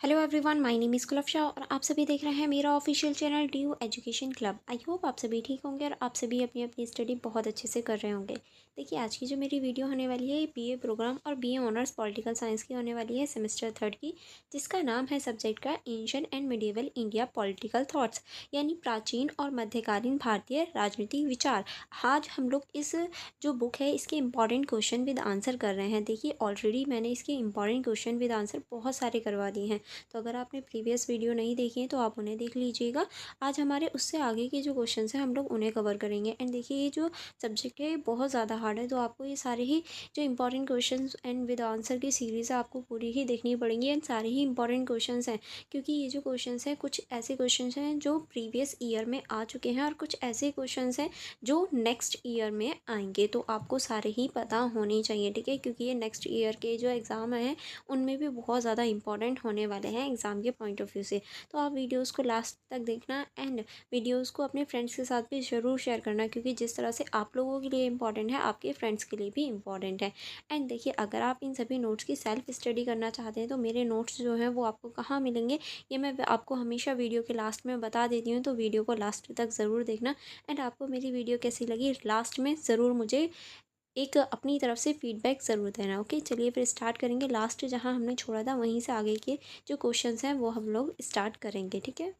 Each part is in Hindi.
Hello everyone, my name is Kulfasha और आप सभी देख रहे हैं मेरा official channel due education club. I hope आप सभी ठीक होंगे और आप सभी अपनी अपनी स्टडी बहुत अच्छे से कर रहे होंगे। देखिए, आज की जो मेरी वीडियो होने वाली है ये बीए प्रोग्राम और बीए ऑनर्स पॉलिटिकल साइंस की होने वाली है, सेमेस्टर थर्ड की, जिसका नाम है सब्जेक्ट का ancient and medieval India political thoughts, यानी प्राचीन और मध्यकालीन भारतीय राजनीतिक विचार। आज हम लोग इस जो बुक है इसके इंपॉर्टेंट क्वेश्चन विद आंसर कर रहे हैं। देखिए, ऑलरेडी मैंने इसके इंपॉर्टेंट क्वेश्चन विद आंसर बहुत सारे करवा दिए हैं, तो अगर आपने प्रीवियस वीडियो नहीं देखी है तो आप उन्हें देख लीजिएगा। आज हमारे उससे आगे के जो क्वेश्चन हैं हम लोग उन्हें कवर करेंगे। एंड देखिए, ये जो सब्जेक्ट है ये बहुत ज़्यादा हार्ड है, तो आपको ये सारे ही जो important question and with answer की सीरीज़ है आपको पूरी ही देखनी पड़ेंगी। एंड सारे ही इंपॉर्टेंट क्वेश्चन हैं, क्योंकि ये जो क्वेश्चन हैं कुछ ऐसे क्वेश्चन हैं जो प्रीवियस ईयर में आ चुके हैं और कुछ ऐसे क्वेश्चन हैं जो नेक्स्ट ईयर में आएंगे, तो आपको सारे ही पता होने चाहिए, ठीक है, क्योंकि ये नेक्स्ट ईयर के जो एग्ज़ाम हैं उनमें भी बहुत ज़्यादा इंपॉर्टेंट होने वाले हैं एग्ज़ाम के पॉइंट ऑफ व्यू से। तो आप वीडियोस को लास्ट तक देखना एंड वीडियोस को अपने फ्रेंड्स के साथ भी ज़रूर शेयर करना, क्योंकि जिस तरह से आप लोगों के लिए इंपॉर्टेंट है आपके फ्रेंड्स के लिए भी इंपॉर्टेंट है। एंड देखिए, अगर आप इन सभी नोट्स की सेल्फ स्टडी करना चाहते हैं तो मेरे नोट्स जो हैं वो आपको कहाँ मिलेंगे ये मैं आपको हमेशा वीडियो के लास्ट में बता देती हूँ, तो वीडियो को लास्ट तक ज़रूर देखना। एंड आपको मेरी वीडियो कैसी लगी लास्ट में ज़रूर मुझे एक अपनी तरफ से फीडबैक ज़रूर देना। ओके, चलिए फिर स्टार्ट करेंगे। लास्ट जहाँ हमने छोड़ा था वहीं से आगे के जो क्वेश्चंस हैं वो हम लोग स्टार्ट करेंगे, ठीक है।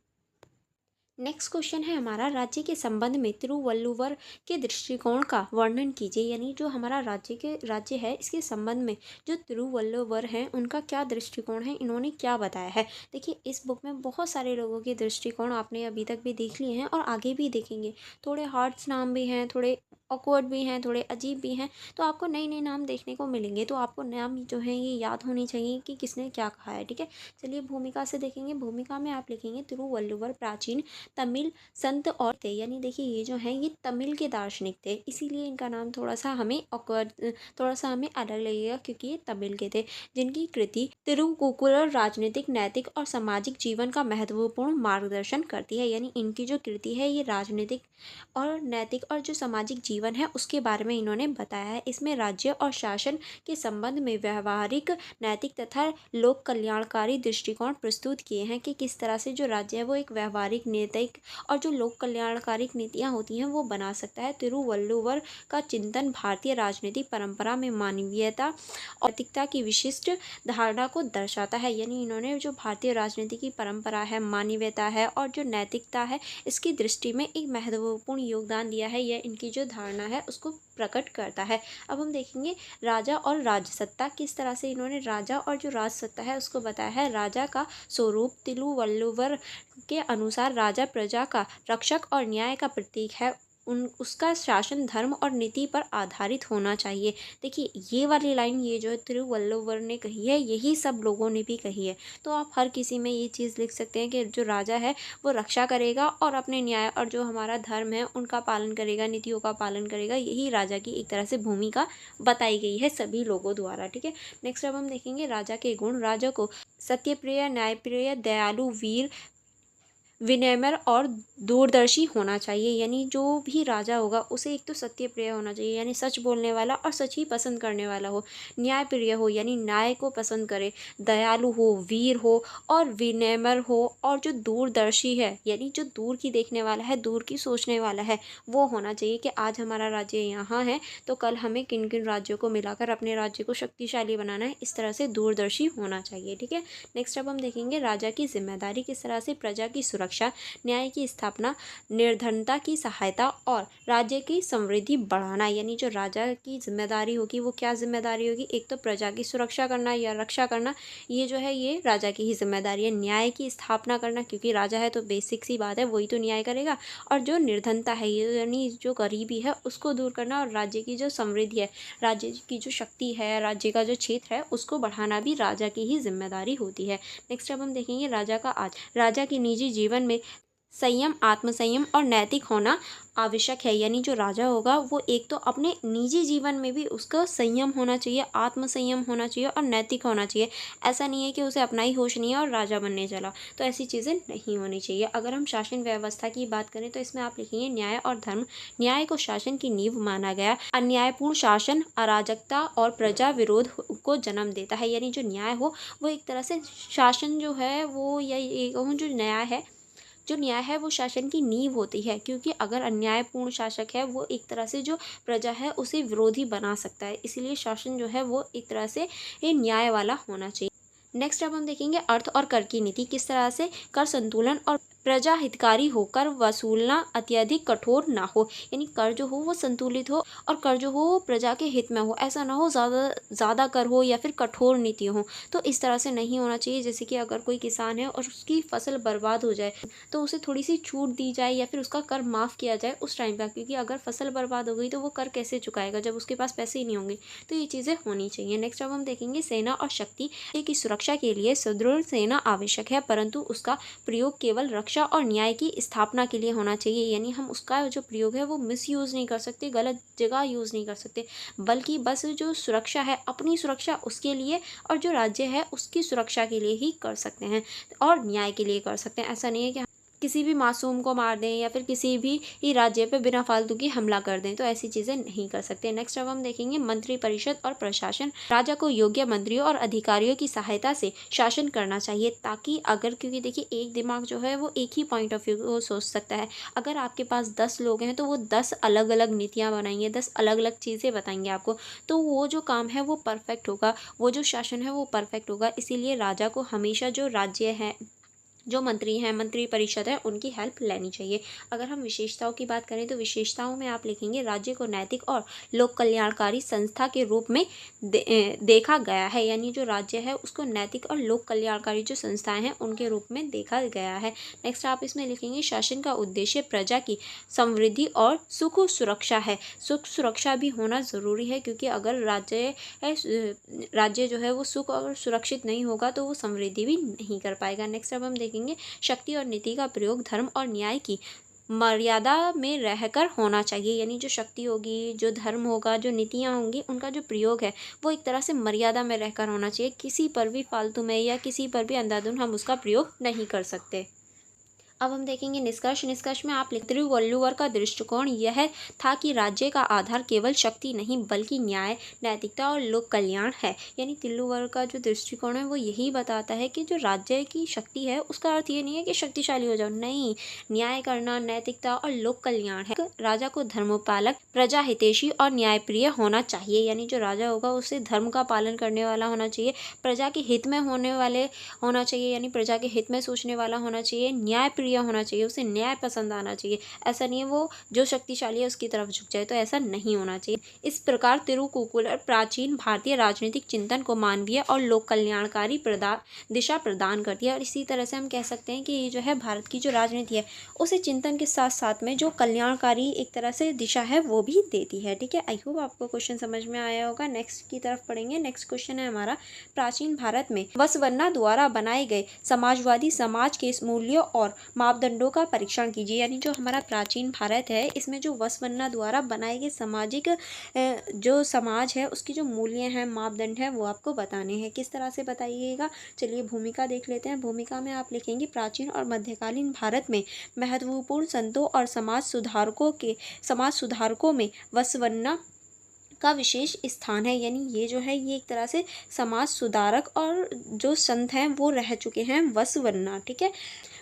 नेक्स्ट क्वेश्चन है हमारा, राज्य के संबंध में तिरुवल्लुवर के दृष्टिकोण का वर्णन कीजिए। यानी जो हमारा राज्य है इसके संबंध में जो तिरुवल्लुवर हैं उनका क्या दृष्टिकोण है, इन्होंने क्या बताया है। देखिए, इस बुक में बहुत सारे लोगों के दृष्टिकोण आपने अभी तक भी देख लिए हैं और आगे भी देखेंगे। थोड़े हार्ड्स नाम भी हैं, थोड़े ऑकवर्ड भी हैं, थोड़े अजीब भी हैं, तो आपको नए नए नाम देखने को मिलेंगे। तो आपको नाम जो है ये याद होनी चाहिए कि किसने क्या कहा है, ठीक है। चलिए भूमिका से देखेंगे। भूमिका में आप लिखेंगे तिरुवल्लुवर प्राचीन तमिल संत और थे, यानी देखिए ये जो हैं ये तमिल के दार्शनिक थे, इसीलिए इनका नाम थोड़ा सा हमें थोड़ा सा हमें अलग लगेगा, क्योंकि ये तमिल के थे। जिनकी कृति तिरुकुकुलर राजनीतिक, नैतिक और सामाजिक जीवन का महत्वपूर्ण मार्गदर्शन करती है। यानी इनकी जो कृति है ये राजनीतिक और नैतिक और जो सामाजिक जीवन है उसके बारे में इन्होंने बताया है। इसमें राज्य और शासन के संबंध में व्यवहारिक, नैतिक तथा लोक कल्याणकारी दृष्टिकोण प्रस्तुत किए हैं कि किस तरह से जो राज्य है वो एक व्यवहारिक, नैतिक और जो लोक कल्याणकारी नीतियाँ होती हैं वो बना सकता है। तिरुवल्लुवर का चिंतन भारतीय राजनीतिक परंपरा में मानवीयता और नैतिकता की विशिष्ट धारणा को दर्शाता है। यानी इन्होंने जो भारतीय राजनीति की परंपरा है, मानवीयता है और जो नैतिकता है इसकी दृष्टि में एक महत्वपूर्ण योगदान दिया है। यह इनकी जो धारणा है उसको प्रकट करता है। अब हम देखेंगे राजा और राजसत्ता, किस तरह से इन्होंने राजा और जो राजसत्ता है उसको बताया है। राजा का स्वरूप तिरुवल्लुवर के अनुसार राजा प्रजा का रक्षक और न्याय का प्रतीक है। उसका शासन धर्म और नीति पर आधारित होना चाहिए। देखिए, ये वाली लाइन ये जो है तिरुवल्लुवर ने कही है, यही सब लोगों ने भी कही है। तो आप हर किसी में ये चीज़ लिख सकते हैं कि जो राजा है वो रक्षा करेगा और अपने न्याय और जो हमारा धर्म है उनका पालन करेगा, नीतियों का पालन करेगा। यही राजा की एक तरह से भूमिका बताई गई है सभी लोगों द्वारा, ठीक है। नेक्स्ट अब हम देखेंगे राजा के गुण। राजा को सत्यप्रिय, न्यायप्रिय, दयालु, वीर, विनम्र और दूरदर्शी होना चाहिए। यानी जो भी राजा होगा उसे एक तो सत्य प्रिय होना चाहिए, यानी सच बोलने वाला और सच ही पसंद करने वाला हो। न्याय प्रिय हो, यानी न्याय को पसंद करे। दयालु हो, वीर हो और विनम्र हो और जो दूरदर्शी है, यानी जो दूर की देखने वाला है, दूर की सोचने वाला है, वो होना चाहिए कि आज हमारा राज्य यहाँ है तो कल हमें किन किन राज्यों को मिलाकर अपने राज्य को शक्तिशाली बनाना है। इस तरह से दूरदर्शी होना चाहिए, ठीक है। नेक्स्ट अब हम देखेंगे राजा की जिम्मेदारी, किस तरह से प्रजा की सुरक्षा, न्याय की स्थापना, निर्धनता की सहायता और राज्य की समृद्धि बढ़ाना। यानी जो राजा की जिम्मेदारी होगी वो क्या जिम्मेदारी होगी, एक तो प्रजा की सुरक्षा करना या रक्षा करना, ये जो है ये राजा की ही जिम्मेदारी है। न्याय की स्थापना करना, क्योंकि राजा है तो बेसिक सी बात है वही तो न्याय करेगा। और जो निर्धनता है ये यानी जो गरीबी है उसको दूर करना, और राज्य की जो समृद्धि है, राज्य की जो शक्ति है, राज्य का जो क्षेत्र है उसको बढ़ाना भी राजा की ही जिम्मेदारी होती है। नेक्स्ट अब हम देखेंगे राजा का आज। राजा की निजी जीवन में संयम, आत्मसंयम और नैतिक होना आवश्यक है। यानी जो राजा होगा वो एक तो अपने निजी जीवन में भी उसका संयम होना चाहिए, आत्मसंयम होना चाहिए और नैतिक होना चाहिए। ऐसा नहीं है कि उसे अपना ही होश नहीं है और राजा बनने चला, तो ऐसी चीज़ें नहीं होनी चाहिए। अगर हम शासन व्यवस्था की बात करें तो इसमें आप लिखेंगे न्याय और धर्म। न्याय को शासन की नींव माना गया। अन्यायपूर्ण शासन अराजकता और प्रजा विरोध को जन्म देता है। यानी जो न्याय हो वो एक तरह से शासन जो है वो, या ये कहूँ जो न्याय है वो शासन की नींव होती है, क्योंकि अगर अन्यायपूर्ण शासक है वो एक तरह से जो प्रजा है उसे विरोधी बना सकता है। इसीलिए शासन जो है वो एक तरह से ये न्याय वाला होना चाहिए। नेक्स्ट अब हम देखेंगे अर्थ और कर की नीति। किस तरह से कर संतुलन और प्रजा हितकारी हो, कर वसूलना अत्यधिक कठोर ना हो। यानी कर जो हो वो संतुलित हो और कर जो हो वो प्रजा के हित में हो। ऐसा ना हो ज़्यादा कर हो या फिर कठोर नीति हो, तो इस तरह से नहीं होना चाहिए। जैसे कि अगर कोई किसान है और उसकी फसल बर्बाद हो जाए तो उसे थोड़ी सी छूट दी जाए या फिर उसका कर माफ़ किया जाए उस टाइम का, क्योंकि अगर फसल बर्बाद हो गई तो वो कर कैसे चुकाएगा जब उसके पास पैसे ही नहीं होंगे। तो ये चीज़ें होनी चाहिए। नेक्स्ट अब हम देखेंगे सेना और शक्ति। की सुरक्षा के लिए सुदृढ़ सेना आवश्यक है, परंतु उसका प्रयोग केवल रक्षा और न्याय की स्थापना के लिए होना चाहिए। यानी हम उसका जो प्रयोग है वो मिसयूज़ नहीं कर सकते, गलत जगह यूज़ नहीं कर सकते, बल्कि बस जो सुरक्षा है अपनी सुरक्षा उसके लिए और जो राज्य है उसकी सुरक्षा के लिए ही कर सकते हैं और न्याय के लिए कर सकते हैं। ऐसा नहीं है कि किसी भी मासूम को मार दें या फिर किसी भी ही राज्य पे बिना फालतू की हमला कर दें, तो ऐसी चीज़ें नहीं कर सकते। नेक्स्ट अब हम देखेंगे मंत्री परिषद और प्रशासन। राजा को योग्य मंत्रियों और अधिकारियों की सहायता से शासन करना चाहिए, ताकि अगर, क्योंकि देखिए एक दिमाग जो है वो एक ही पॉइंट ऑफ व्यू को सोच सकता है। अगर आपके पास 10 लोग हैं तो वो 10 अलग अलग नीतियाँ बनाएंगे, 10 अलग अलग चीज़ें बताएंगे आपको, तो वो जो काम है वो परफेक्ट होगा, वो जो शासन है वो परफेक्ट होगा। इसीलिए राजा को हमेशा जो राज्य है, जो मंत्री हैं, मंत्री परिषद है, उनकी हेल्प लेनी चाहिए। अगर हम विशेषताओं की बात करें तो विशेषताओं में आप लिखेंगे राज्य को नैतिक और लोक कल्याणकारी संस्था के रूप में देखा गया है। यानी जो राज्य है उसको नैतिक और लोक कल्याणकारी जो संस्थाएं हैं उनके रूप में देखा गया है। नेक्स्ट आप इसमें लिखेंगे शासन का उद्देश्य प्रजा की समृद्धि और सुख सुरक्षा है। सुख सुरक्षा भी होना ज़रूरी है, क्योंकि अगर राज्य जो है वो सुख और सुरक्षित नहीं होगा तो वो समृद्धि भी नहीं कर पाएगा। नेक्स्ट अब हम देखेंगे शक्ति और नीति का प्रयोग धर्म और न्याय की मर्यादा में रहकर होना चाहिए। यानी जो शक्ति होगी, जो धर्म होगा, जो नीतियाँ होंगी, उनका जो प्रयोग है वो एक तरह से मर्यादा में रहकर होना चाहिए। किसी पर भी फालतू में या किसी पर भी अंधाधुंध हम उसका प्रयोग नहीं कर सकते। अब हम देखेंगे निष्कर्ष। निष्कर्ष में आप लिखते तिरुवल्लुवर का दृष्टिकोण यह था कि राज्य का आधार केवल शक्ति नहीं बल्कि न्याय, नैतिकता और लोक कल्याण है। यानी तिरुवल्लुवर का जो दृष्टिकोण है वो यही बताता है कि जो राज्य की शक्ति है उसका अर्थ ये नहीं है कि शक्तिशाली हो जाओ, नहीं, न्याय करना, नैतिकता और लोक कल्याण है। राजा को धर्मपालक, प्रजा हितैषी और न्यायप्रिय होना चाहिए। यानी जो राजा होगा उसे धर्म का पालन करने वाला होना चाहिए, प्रजा के हित में होने वाले होना चाहिए, यानी प्रजा के हित में सोचने वाला होना चाहिए, न्यायप्रिय होना चाहिए, उसे न्याय पसंद आना चाहिए। ऐसा नहीं है वो जो शक्तिशाली है उसकी तरफ झुक जाए, तो ऐसा नहीं होना चाहिए। इस प्रकार तिरुकुकुलर प्राचीन भारतीय राजनीतिक चिंतन को मानवीय और लोक कल्याणकारी दिशा प्रदान करती है। और इसी तरह से हम कह सकते हैं कि ये जो है भारत की जो राजनीति है उसे चिंतन के साथ साथ में जो कल्याणकारी एक तरह से दिशा है वो भी देती है। ठीक है, आई होप आपको क्वेश्चन समझ में आया होगा। नेक्स्ट की तरफ पढ़ेंगे। नेक्स्ट क्वेश्चन है हमारा, प्राचीन भारत में वसवर्णा द्वारा बनाए गए समाजवादी समाज के मूल्यों और मापदंडों का परीक्षण कीजिए। यानी जो हमारा प्राचीन भारत है इसमें जो वसवर्णा द्वारा बनाए गए सामाजिक जो समाज है उसकी जो मूल्य हैं, मापदंड हैं, वो आपको बताने हैं। किस तरह से बताइएगा, चलिए भूमिका देख लेते हैं। भूमिका में आप लिखेंगे प्राचीन और मध्यकालीन भारत में महत्वपूर्ण संतों और समाज सुधारकों में वसवर्णा का विशेष स्थान है। यानी ये जो है ये एक तरह से समाज सुधारक और जो संत हैं वो रह चुके हैं वसवर्णा। ठीक है,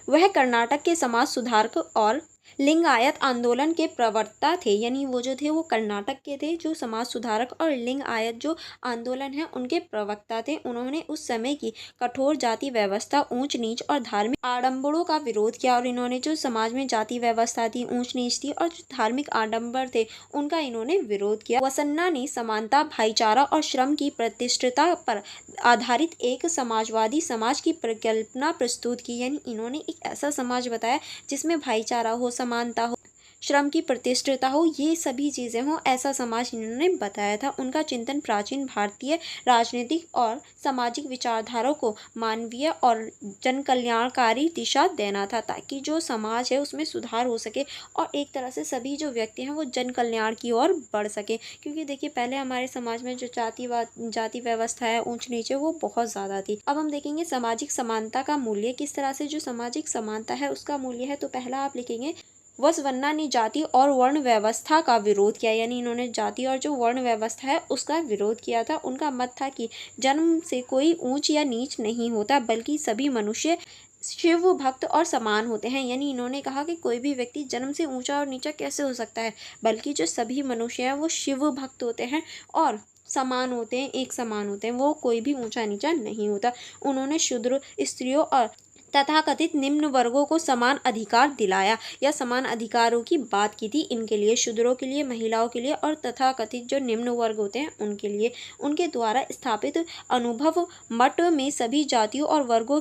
वह कर्नाटक के समाज सुधारक और लिंगायत आंदोलन के प्रवक्ता थे। यानी वो जो थे वो कर्नाटक के थे जो समाज सुधारक और लिंगायत जो आंदोलन है उनके प्रवक्ता थे। उन्होंने उस समय की कठोर जाति व्यवस्था, ऊंच नीच और धार्मिक आडंबरों का विरोध किया। और इन्होंने जो समाज में जाति व्यवस्था थी, ऊंच नीच थी और जो धार्मिक आडंबर थे उनका इन्होंने विरोध किया। वसन्ना ने समानता, भाईचारा और श्रम की प्रतिष्ठिता पर आधारित एक समाजवादी समाज की परिकल्पना प्रस्तुत की। यानी इन्होंने एक ऐसा समाज बताया जिसमें भाईचारा हो, समानता हो, श्रम की प्रतिष्ठिता हो, ये सभी चीज़ें हों, ऐसा समाज इन्होंने बताया था। उनका चिंतन प्राचीन भारतीय राजनीतिक और सामाजिक विचारधाराओं को मानवीय और जन कल्याणकारी दिशा देना था, ताकि जो समाज है उसमें सुधार हो सके और एक तरह से सभी जो व्यक्ति हैं वो जन कल्याण की ओर बढ़ सके। क्योंकि देखिए पहले हमारे समाज में जो जाति व्यवस्था है, ऊंच नीचे, वो बहुत ज़्यादा थी। अब हम देखेंगे सामाजिक समानता का मूल्य, किस तरह से जो सामाजिक समानता है उसका मूल्य है। तो पहला आप लिखेंगे, वसवन्ना ने जाति और वर्ण व्यवस्था का विरोध किया, यानी इन्होंने जाति और जो वर्ण व्यवस्था है उसका विरोध किया था। उनका मत था कि जन्म से कोई ऊंच या नीच नहीं होता, बल्कि सभी मनुष्य शिव भक्त और समान होते हैं। यानी इन्होंने कहा कि कोई भी व्यक्ति जन्म से ऊंचा और नीचा कैसे हो सकता है, बल्कि जो सभी मनुष्य हैं वो शिव भक्त होते हैं और समान होते हैं, एक समान होते हैं, वो कोई भी ऊंचा नीचा नहीं होता। उन्होंने शूद्र, स्त्रियों और तथाकथित निम्न वर्गों को समान अधिकार दिलाया या समान अधिकारों की बात की थी। इनके लिए, शूद्रों के लिए, महिलाओं के लिए और तथाकथित जो निम्न वर्ग होते हैं उनके लिए। उनके द्वारा स्थापित अनुभव मठ में सभी जातियों और वर्गों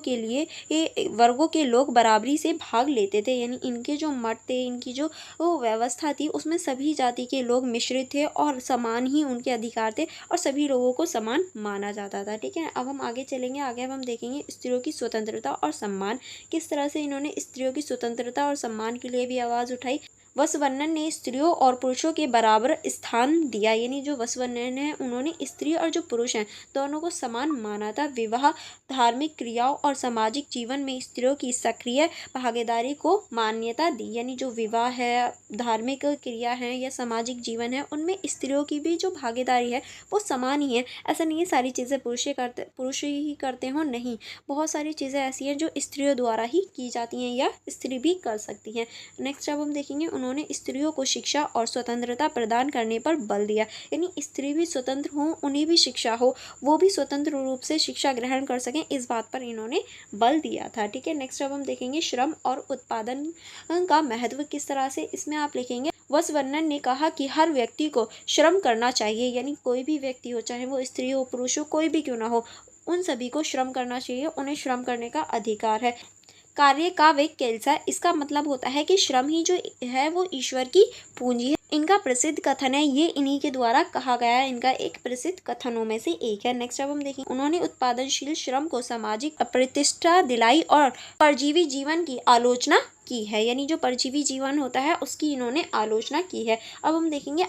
के लोग बराबरी से भाग लेते थे। यानी इनके जो मठ थे, इनकी जो वो व्यवस्था थी, उसमें सभी जाति के लोग मिश्रित थे और समान ही उनके अधिकार थे और सभी लोगों को समान माना जाता था। ठीक है, अब हम आगे चलेंगे। आगे अब हम देखेंगे स्त्रियों की स्वतंत्रता और सम्मान, किस तरह से इन्होंने स्त्रियों की स्वतंत्रता और सम्मान के लिए भी आवाज़ उठाई। वसवर्णन ने स्त्रियों और पुरुषों के बराबर स्थान दिया, यानी जो वसवर्णन है उन्होंने स्त्री और जो पुरुष हैं दोनों को समान माना था। विवाह, धार्मिक क्रियाओं और सामाजिक जीवन में स्त्रियों की सक्रिय भागीदारी को मान्यता दी, यानी जो विवाह है, धार्मिक क्रिया है या सामाजिक जीवन है, उनमें स्त्रियों की भी जो भागीदारी है वो समान ही है। ऐसा नहीं है सारी चीज़ें पुरुष ही करते हो, नहीं, बहुत सारी चीज़ें ऐसी हैं जो स्त्रियों द्वारा ही की जाती हैं या स्त्री भी कर सकती हैं। नेक्स्ट अब हम देखेंगे, उन्होंने स्त्रियों को शिक्षा और स्वतंत्रता प्रदान करने पर बल दिया, यानी स्त्री भी स्वतंत्र हो, उन्हें भी शिक्षा हो, वो भी स्वतंत्र रूप से शिक्षा ग्रहण कर सकें, इस बात पर इन्होंने बल दिया था। ठीक है, नेक्स्ट अब हम देखेंगे श्रम और उत्पादन का महत्व, किस तरह से, इसमें आप लिखेंगे, वसवर्णन ने कहा कि हर व्यक्ति को श्रम करना चाहिए, यानी कोई भी व्यक्ति हो, चाहे वो स्त्री हो, पुरुष हो, कोई भी क्यों ना हो, उन सभी को श्रम करना चाहिए, उन्हें श्रम करने का अधिकार है। कार्य का वे केल्सा, इसका मतलब होता है कि श्रम ही जो है वो ईश्वर की पूंजी है। इनका प्रसिद्ध कथन है, ये इन्हीं के द्वारा कहा गया है, इनका एक प्रसिद्ध कथनों में से एक है। नेक्स्ट अब हम देखेंगे, उन्होंने उत्पादनशील श्रम को सामाजिक प्रतिष्ठा दिलाई और परजीवी जीवन की आलोचना की है, यानी जो परजीवी जीवन होता है उसकी इन्होंने आलोचना की है। अब हम देखेंगे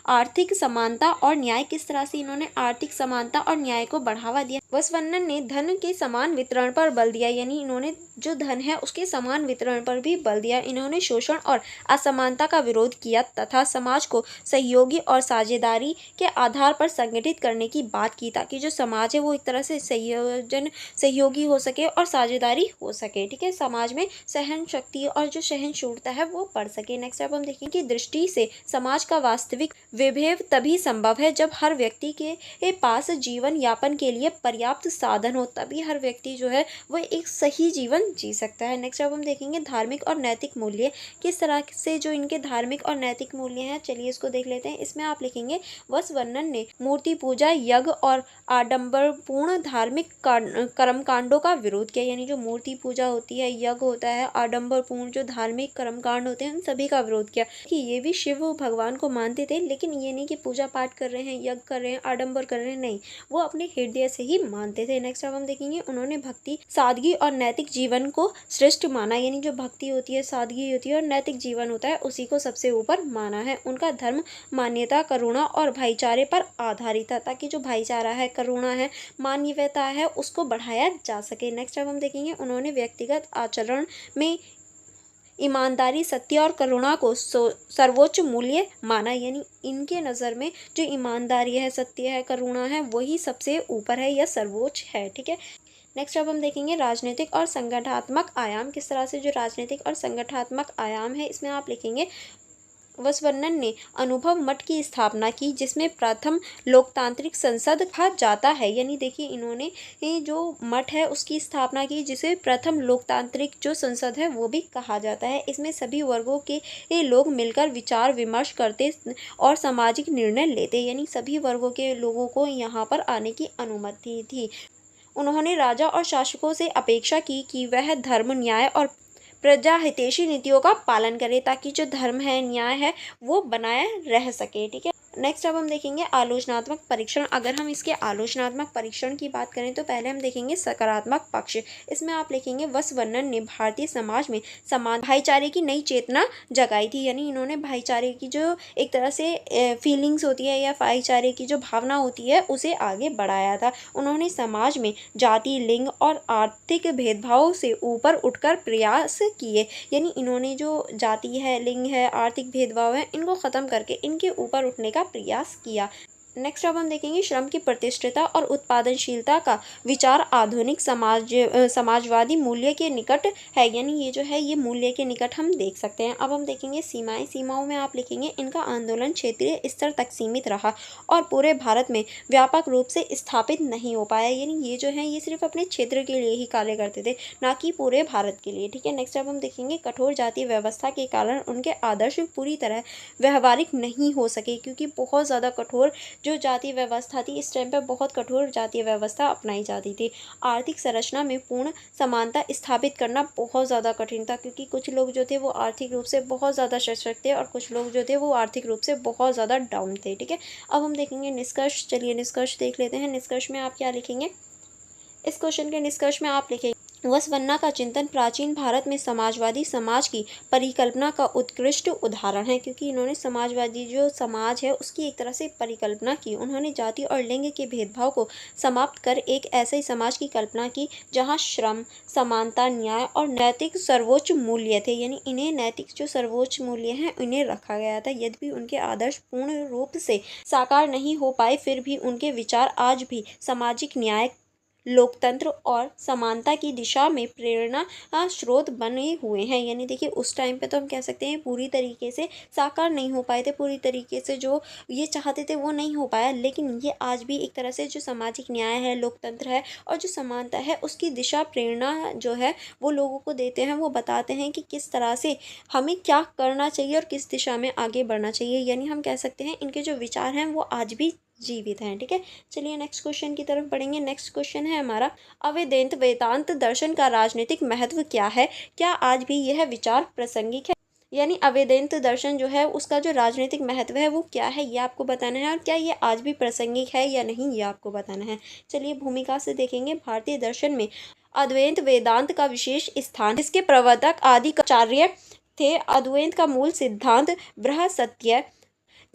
आर्थिक समानता और न्याय, किस तरह से इन्होंने आर्थिक समानता और न्याय को बढ़ावा दिया। वसवर्णन ने धन के समान वितरण पर बल दिया, यानी इन्होंने जो धन है उसके समान वितरण पर भी बल दिया। इन्होंने शोषण और असमानता का विरोध किया तथा समाज को सहयोगी और साझेदारी के आधार पर संगठित करने की बात की, ताकि जो समाज है वो एक तरह से सहयोगी हो सके और साझेदारी हो सके। ठीक है, समाज में सहन शक्ति और जो सहनशीलता है वो बढ़ सके। नेक्स्ट अब हम देखेंगे कि दृष्टि से समाज का वास्तविक विभेव तभी संभव है जब हर व्यक्ति के पास जीवन यापन के लिए पर्याप्त साधन हो, तभी हर व्यक्ति जो है वो एक सही जीवन जी सकता है। नेक्स्ट अब हम देखेंगे धार्मिक और नैतिक मूल्य, किस तरह से जो इनके धार्मिक और नैतिक मूल्य हैं, चलिए इसको देख लेते हैं। इसमें आप लिखेंगे, वसवर्णन ने मूर्ति पूजा, यज्ञ और आडंबरपूर्ण धार्मिक कर्मकांडों का विरोध किया, यानी जो मूर्ति पूजा होती है, यज्ञ होता है, आडंबरपूर्ण जो धार्मिक कर्मकांड होते हैं, उन सभी का विरोध किया। कि ये भी शिव भगवान को मानते थे, लेकिन ये नहीं कि पूजा पाठ कर रहे हैं, यज्ञ कर रहे हैं, आडंबर कर रहे हैं, नहीं, वो अपने हृदय से ही मानते थे। नेक्स्ट अब हम देखेंगे, उन्होंने भक्ति, सादगी और नैतिक जीवन को श्रेष्ठ माना, यानी जो भक्ति होती है, सादगी होती है और नैतिक जीवन होता है, उसी को सबसे ऊपर माना है। उनका धर्म मान्यता, करुणा और भाईचारे पर आधारित था, ताकि जो भाईचारा है, करुणा है, मानवीयता है, उसको बढ़ाया जा सके। नेक्स्ट अब हम देखेंगे, उन्होंने व्यक्तिगत आचरण में ईमानदारी, सत्य और करुणा को सर्वोच्च मूल्य माना, यानी इनके नज़र में जो ईमानदारी है, सत्य है, करुणा है, वही सबसे ऊपर है या सर्वोच्च है। ठीक है, नेक्स्ट अब हम देखेंगे राजनीतिक और संगठनात्मक आयाम, किस तरह से जो राजनीतिक और संगठनात्मक आयाम है, इसमें आप लिखेंगे, वसवर्णन ने अनुभव मठ की स्थापना की, जिसमें प्रथम लोकतांत्रिक संसद कहा जाता है, यानी देखिए इन्होंने जो मठ है उसकी स्थापना की, जिसे प्रथम लोकतांत्रिक जो संसद है वो भी कहा जाता है। इसमें सभी वर्गों के लोग मिलकर विचार विमर्श करते और सामाजिक निर्णय लेते, यानी सभी वर्गों के लोगों को यहाँ पर आने की अनुमति थी। उन्होंने राजा और शासकों से अपेक्षा की कि वह धर्म, न्याय और प्रजा हितैषी नीतियों का पालन करे, ताकि जो धर्म है, न्याय है, वो बनाए रह सके। ठीक है, नेक्स्ट अब हम देखेंगे आलोचनात्मक परीक्षण। अगर हम इसके आलोचनात्मक परीक्षण की बात करें तो पहले हम देखेंगे सकारात्मक पक्ष। इसमें आप लिखेंगे वसुवर्णन ने भारतीय समाज में समान भाईचारे की नई चेतना जगाई थी। यानी इन्होंने भाईचारे की जो एक तरह से फीलिंग्स होती है या भाईचारे की जो भावना होती है उसे आगे बढ़ाया था। उन्होंने समाज में जाति, लिंग और आर्थिक भेदभाव से ऊपर उठकर प्रयास किए। यानी इन्होंने जो जाति है, लिंग है, आर्थिक भेदभाव है, इनको ख़त्म करके इनके ऊपर उठने का प्रयास किया। नेक्स्ट अब हम देखेंगे श्रम की प्रतिष्ठिता और उत्पादनशीलता का विचार आधुनिक समाजवादी मूल्य के निकट है। यानी ये जो है ये मूल्य के निकट हम देख सकते हैं। अब हम देखेंगे सीमाएं। सीमाओं में आप लिखेंगे इनका आंदोलन क्षेत्रीय स्तर तक सीमित रहा और पूरे भारत में व्यापक रूप से स्थापित नहीं हो पाया। यानी ये जो है ये सिर्फ अपने क्षेत्र के लिए ही कार्य करते थे, ना कि पूरे भारत के लिए। ठीक है, नेक्स्ट अब हम देखेंगे कठोर जातीय व्यवस्था के कारण उनके आदर्श पूरी तरह व्यवहारिक नहीं हो सके, क्योंकि बहुत ज़्यादा कठोर जो जातीय व्यवस्था थी, इस टाइम पे बहुत कठोर जातीय व्यवस्था अपनाई जाती थी। आर्थिक संरचना में पूर्ण समानता स्थापित करना बहुत ज़्यादा कठिन था, क्योंकि कुछ लोग जो थे वो आर्थिक रूप से बहुत ज़्यादा सशक्त थे और कुछ लोग जो थे वो आर्थिक रूप से बहुत ज़्यादा डाउन थे। ठीक है, अब हम देखेंगे निष्कर्ष। चलिए निष्कर्ष देख लेते हैं। निष्कर्ष में आप क्या लिखेंगे? इस क्वेश्चन के निष्कर्ष में आप लिखेंगे वसवन्ना का चिंतन प्राचीन भारत में समाजवादी समाज की परिकल्पना का उत्कृष्ट उदाहरण है, क्योंकि इन्होंने समाजवादी जो समाज है उसकी एक तरह से परिकल्पना की। उन्होंने जाति और लिंग के भेदभाव को समाप्त कर एक ऐसे समाज की कल्पना की जहां श्रम, समानता, न्याय और नैतिक सर्वोच्च मूल्य थे। यानी इन्हें नैतिक जो सर्वोच्च मूल्य हैं इन्हें रखा गया था। यद्यपि उनके आदर्श पूर्ण रूप से साकार नहीं हो पाए, फिर भी उनके विचार आज भी सामाजिक न्याय, लोकतंत्र और समानता की दिशा में प्रेरणा स्रोत बने हुए हैं। यानी देखिए उस टाइम पे तो हम कह सकते हैं पूरी तरीके से साकार नहीं हो पाए थे, पूरी तरीके से जो ये चाहते थे वो नहीं हो पाया, लेकिन ये आज भी एक तरह से जो सामाजिक न्याय है, लोकतंत्र है और जो समानता है उसकी दिशा प्रेरणा जो है वो लोगों को देते हैं। वो बताते हैं कि किस तरह से हमें क्या करना चाहिए और किस दिशा में आगे बढ़ना चाहिए। यानी हम कह सकते हैं इनके जो विचार हैं वो आज भी जीवित हैं। ठीक है, चलिए नेक्स्ट क्वेश्चन की तरफ बढ़ेंगे। नेक्स्ट क्वेश्चन है हमारा अवेदांत वेदांत दर्शन का राजनीतिक महत्व क्या है? क्या आज भी यह विचार प्रासंगिक है? यानी अवेदांत दर्शन जो है उसका जो राजनीतिक महत्व है वो क्या है, ये आपको बताना है। और क्या ये आज भी प्रासंगिक है या नहीं, ये आपको बताना है। चलिए भूमिका से देखेंगे। भारतीय दर्शन में अद्वैत वेदांत का विशेष स्थान, इसके प्रवर्तक आदि आचार्य थे। अद्वैत का मूल सिद्धांत बृहस्पत्य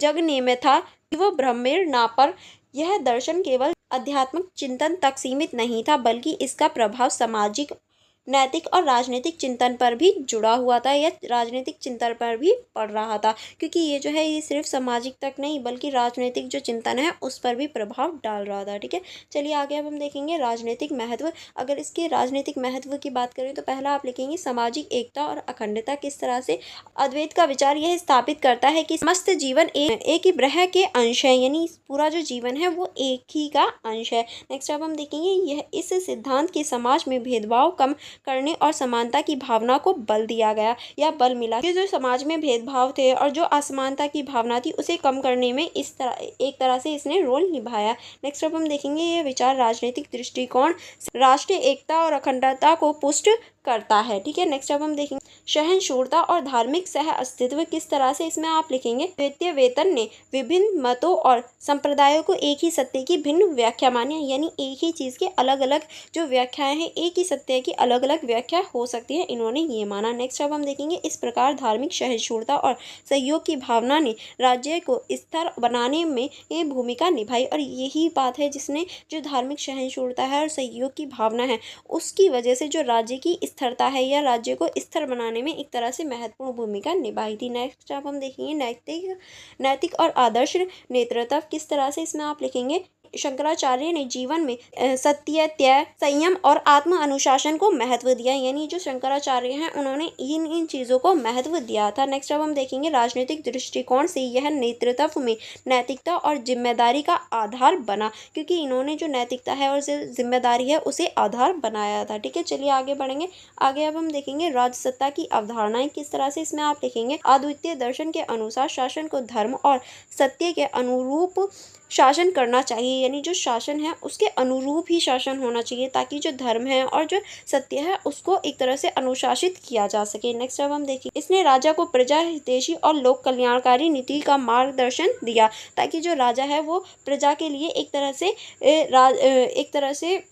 जग नियमथा वो ब्रह्मेर ना पर। यह दर्शन केवल आध्यात्मिक चिंतन तक सीमित नहीं था, बल्कि इसका प्रभाव सामाजिक, नैतिक और राजनीतिक चिंतन पर भी जुड़ा हुआ था, या राजनीतिक चिंतन पर भी पड़ रहा था। क्योंकि ये जो है ये सिर्फ सामाजिक तक नहीं बल्कि राजनीतिक जो चिंतन है उस पर भी प्रभाव डाल रहा था। ठीक है, चलिए आगे अब हम देखेंगे राजनीतिक महत्व। अगर इसके राजनीतिक महत्व की बात करें तो पहला आप लिखेंगे सामाजिक एकता और अखंडता। किस तरह से अद्वैत का विचार यह स्थापित करता है कि समस्त जीवन एक ही ब्रह्म के अंश है, यानी पूरा जो जीवन है वो एक ही का अंश है। नेक्स्ट अब हम देखेंगे यह इस सिद्धांत के समाज में भेदभाव कम करने और समानता की भावना को बल दिया गया या बल मिला। ये जो समाज में भेदभाव थे और जो असमानता की भावना थी उसे कम करने में इस तरह एक तरह से इसने रोल निभाया। नेक्स्ट अब हम देखेंगे ये विचार राजनीतिक दृष्टिकोण राष्ट्रीय एकता और अखंडता को पुष्ट करता है। ठीक है, नेक्स्ट अब हम देखेंगे सहनशीलता और धार्मिक सह अस्तित्व। किस तरह से, इसमें आप लिखेंगे द्वितीय वेतन ने विभिन्न मतों और संप्रदायों को एक ही सत्य की भिन्न व्याख्या मानी। यानी एक ही चीज़ के अलग अलग जो व्याख्याएं हैं, एक ही सत्य की अलग अलग व्याख्या हो सकती है, इन्होंने ये माना। नेक्स्ट अब हम देखेंगे इस प्रकार धार्मिक सहनशीलता और सहयोग की भावना ने राज्य को स्थिर बनाने में ये भूमिका निभाई। और यही बात है जिसने जो धार्मिक सहनशीलता है और सहयोग की भावना है उसकी वजह से जो राज्य की स्थिरता है या राज्य को स्थिर बनाने में एक तरह से महत्वपूर्ण भूमिका निभाई थी। नेक्स्ट अब हम देखेंगे नैतिक और आदर्श नेतृत्व। किस तरह से, इसमें आप लिखेंगे शंकराचार्य ने जीवन में सत्य, त्याग, संयम और आत्म अनुशासन को महत्व दिया। यानी जो शंकराचार्य हैं उन्होंने इन चीज़ों को महत्व दिया था। नेक्स्ट अब हम देखेंगे राजनीतिक दृष्टिकोण से यह नेतृत्व में नैतिकता और जिम्मेदारी का आधार बना, क्योंकि इन्होंने जो नैतिकता है और जिम्मेदारी है उसे आधार बनाया था। ठीक है, चलिए आगे बढ़ेंगे। आगे अब हम देखेंगे राजसत्ता की अवधारणाएं। किस तरह से, इसमें आप लिखेंगे अद्वितीय दर्शन के अनुसार शासन को धर्म और सत्य के अनुरूप शासन करना चाहिए, यानी जो शासन है उसके अनुरूप ही शासन होना चाहिए, ताकि जो धर्म है और जो सत्य है उसको एक तरह से अनुशासित किया जा सके। नेक्स्ट अब हम देखिए, इसने राजा को प्रजा हितैषी और लोक कल्याणकारी नीति का मार्गदर्शन दिया, ताकि जो राजा है वो प्रजा के लिए एक तरह से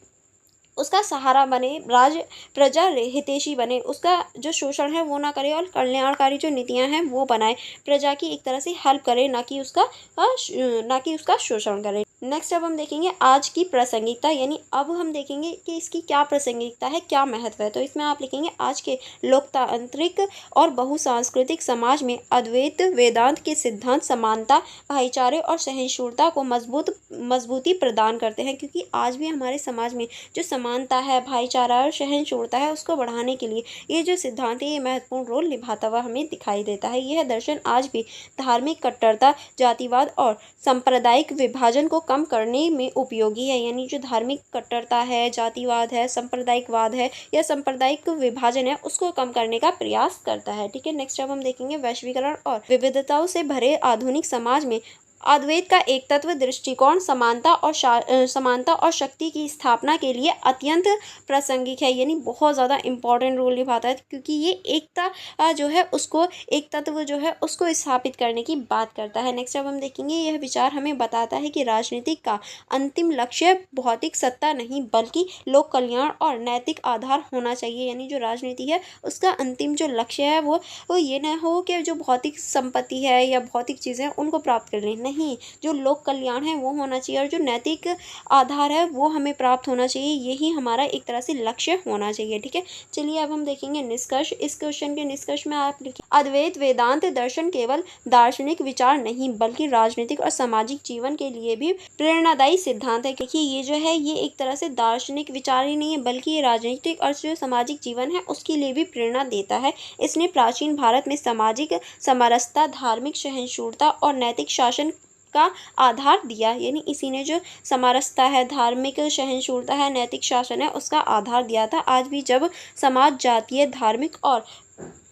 उसका सहारा बने, प्रजा हितैषी बने, उसका जो शोषण है वो ना करे और कल्याणकारी जो नीतियां हैं वो बनाए, प्रजा की एक तरह से हेल्प करे, ना कि उसका शोषण करे। नेक्स्ट अब हम देखेंगे आज की प्रासंगिकता, यानी अब हम देखेंगे कि इसकी क्या प्रासंगिकता है, क्या महत्व है। तो इसमें आप लिखेंगे आज के लोकतांत्रिक और बहुसांस्कृतिक समाज में अद्वैत वेदांत के सिद्धांत समानता, भाईचारे और सहिष्णुता को मजबूती प्रदान करते हैं, क्योंकि आज भी हमारे समाज में जो समानता है, भाईचारा और सहिष्णुता है उसको बढ़ाने के लिए ये जो सिद्धांत है ये महत्वपूर्ण रोल निभाता हुआ हमें दिखाई देता है। यह दर्शन आज भी धार्मिक कट्टरता, जातिवाद और सांप्रदायिक विभाजन को कम करने में उपयोगी है, यानी जो धार्मिक कट्टरता है, जातिवाद है, सांप्रदायिकवाद है या सांप्रदायिक विभाजन है उसको कम करने का प्रयास करता है। ठीक है, नेक्स्ट अब हम देखेंगे वैश्वीकरण और विविधताओं से भरे आधुनिक समाज में अद्वैत का एक तत्व दृष्टिकोण समानता और शक्ति की स्थापना के लिए अत्यंत प्रासंगिक है, यानी बहुत ज़्यादा इम्पोर्टेंट रोल निभाता है, क्योंकि ये एकता जो है उसको, एक तत्व जो है उसको स्थापित करने की बात करता है। नेक्स्ट अब हम देखेंगे, यह विचार हमें बताता है कि राजनीति का अंतिम लक्ष्य भौतिक सत्ता नहीं बल्कि लोक कल्याण और नैतिक आधार होना चाहिए, यानी जो राजनीति है उसका अंतिम जो लक्ष्य है वो ये न हो कि जो भौतिक संपत्ति है या भौतिक चीज़ें हैं उनको प्राप्त कर लें, नहीं, जो लोक कल्याण है वो होना चाहिए और जो नैतिक आधार है वो हमें प्राप्त होना चाहिए, यही हमारा एक तरह से लक्ष्य होना चाहिए। ठीक है, चलिए अब हम देखेंगे निष्कर्ष। इस क्वेश्चन के निष्कर्ष में आप लिखिए, अद्वैत वेदांत दर्शन केवल दार्शनिक विचार नहीं बल्कि राजनीतिक और सामाजिक जीवन के लिए भी प्रेरणादायी सिद्धांत है। देखिए ये जो है ये एक तरह से दार्शनिक विचार ही नहीं है बल्कि ये राजनीतिक और जो सामाजिक जीवन है उसके लिए भी प्रेरणा देता है। इसने प्राचीन भारत में सामाजिक समरसता, धार्मिक सहिष्णुता और नैतिक शासन का आधार दिया, यानी इसी ने जो समरसता है, धार्मिक सहिष्णुता है, नैतिक शासन है उसका आधार दिया था। आज भी जब समाज जातीय, धार्मिक और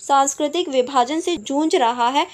सांस्कृतिक विभाजन से जूझ रहा है,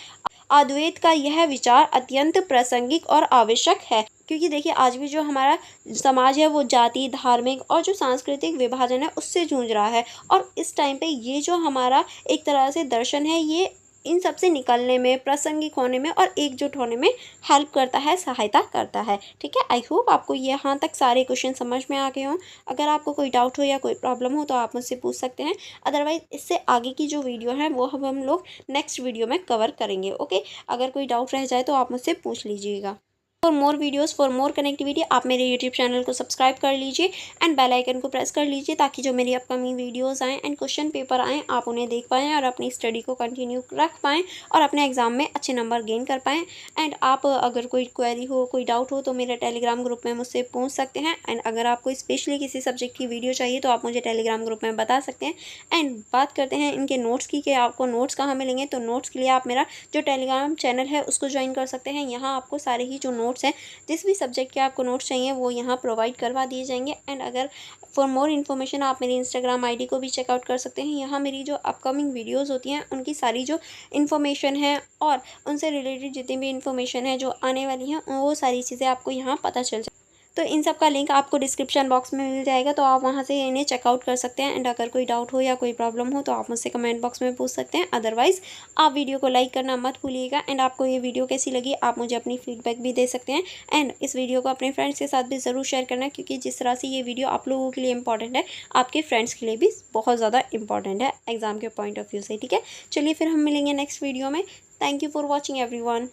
अद्वैत का यह विचार अत्यंत प्रासंगिक और आवश्यक है, क्योंकि देखिए आज भी जो हमारा समाज है वो जाति, धार्मिक और जो सांस्कृतिक विभाजन है उससे जूझ रहा है, और इस टाइम पे ये जो हमारा एक तरह से दर्शन है ये इन सब से निकलने में, प्रासंगिक होने में और एकजुट होने में हेल्प करता है, सहायता करता है। ठीक है, आई होप आपको यहाँ तक सारे क्वेश्चन समझ में आ गए हों। अगर आपको कोई डाउट हो या कोई प्रॉब्लम हो तो आप मुझसे पूछ सकते हैं, अदरवाइज इससे आगे की जो वीडियो है वो हम लोग नेक्स्ट वीडियो में कवर करेंगे। ओके, अगर कोई डाउट रह जाए तो आप मुझसे पूछ लीजिएगा। For more videos, for more connectivity आप मेरे यूट्यूब चैनल को सब्सक्राइब कर लीजिए एंड बेल आइकन को प्रेस कर लीजिए, ताकि जो मेरी अपकमिंग वीडियोस आएँ एंड क्वेश्चन पेपर आएँ आप उन्हें देख पाएँ और अपनी स्टडी को कंटिन्यू रख पाएँ और अपने एग्जाम में अच्छे नंबर गेन कर पाएँ। एंड आप अगर कोई क्वेरी हो, कोई डाउट हो तो मेरे टेलीग्राम ग्रुप में मुझसे पूछ सकते हैं। एंड अगर आपको स्पेशली किसी सब्जेक्ट की वीडियो चाहिए तो आप मुझे टेलीग्राम ग्रुप में बता सकते हैं। एंड बात करते हैं इनके नोट्स की, कि आपको नोट्स कहाँ मिलेंगे। तो नोट्स के लिए आप मेरा जो टेलीग्राम चैनल है उसको ज्वाइन कर सकते हैं। यहाँ आपको सारे ही जो नोट्स हैं, जिस भी सब्जेक्ट के आपको नोट्स चाहिए वो यहाँ प्रोवाइड करवा दिए जाएंगे। एंड अगर फॉर मोर इन्फॉर्मेशन आप मेरी इंस्टाग्राम आईडी को भी चेकआउट कर सकते हैं। यहाँ मेरी जो अपकमिंग वीडियोस होती हैं उनकी सारी जो इन्फॉर्मेशन है और उनसे रिलेटेड जितनी भी इन्फॉर्मेशन है जो आने वाली हैं वो सारी चीज़ें आपको यहाँ पता चल जाए। तो इन सब का लिंक आपको डिस्क्रिप्शन बॉक्स में मिल जाएगा, तो आप वहाँ से इन्हें चेकआउट कर सकते हैं। एंड अगर कोई डाउट हो या कोई प्रॉब्लम हो तो आप मुझसे कमेंट बॉक्स में पूछ सकते हैं। अदरवाइज़ आप वीडियो को लाइक करना मत भूलिएगा। एंड आपको ये वीडियो कैसी लगी आप मुझे अपनी फीडबैक भी दे सकते हैं। एंड इस वीडियो को अपने फ्रेंड्स के साथ भी ज़रूर शेयर करना, क्योंकि जिस तरह से ये वीडियो आप लोगों के लिए इंपॉर्टेंट है, आपके फ्रेंड्स के लिए भी बहुत ज़्यादा इंपॉर्टेंट है एग्जाम के पॉइंट ऑफ व्यू से। ठीक है, चलिए फिर हम मिलेंगे नेक्स्ट वीडियो में। Thank you for watching everyone.